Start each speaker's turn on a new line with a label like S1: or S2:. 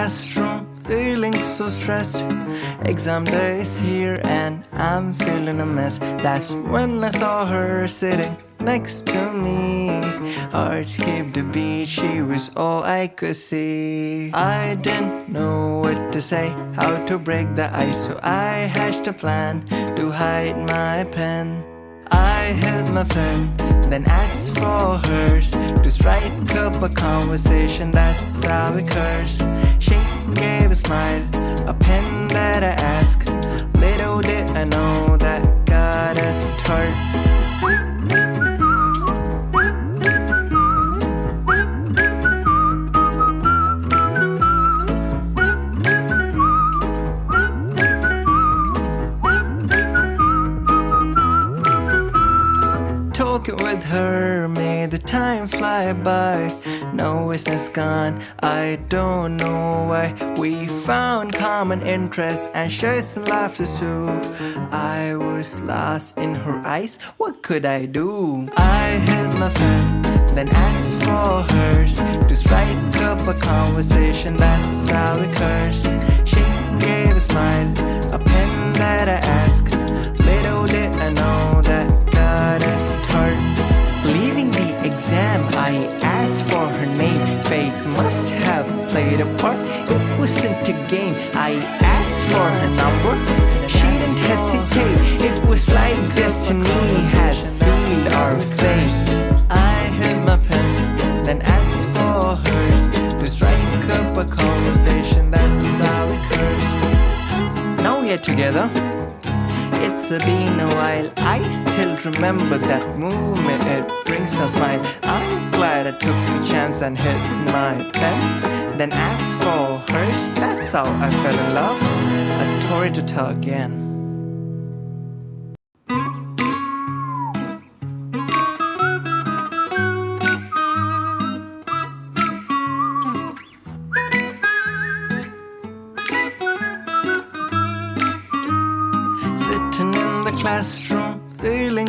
S1: classroom, feeling so stressed. Exam day is here and I'm feeling a mess. That's when I saw her sitting next to me. Heart skipped a beat, she was all I could see. I didn't know what to say, how to break the ice, so I hatched a plan to hide my pen. I held my pen, then asked for hers, to strike up a conversation that's how it occurs. She gave a smile, a pen that I asked. Little did I know that got us started. Talking with her made the time fly by. No business gone, I don't know why. We found common interests and shared some laughter too. I was lost in her eyes, what could I do? I held my pen, then asked for hers, to strike up a conversation that's how it occurs. She gave a smile, a pen that I asked. Little did I know that got us started. Leaving the exam, I asked for her name. Fate must have played a part, it wasn't a game. I asked for her number, she didn't hesitate. It was like destiny had sealed our fate. I held my pen, then asked for hers, to strike up a conversation that's how it occurs. Now we are together. It's been a while, I still remember that moment, it brings a smile. I'm glad I took a chance and hit my pen, then asked for hers, that's how I fell in love. A story to tell again. Sitting in the classroom, feeling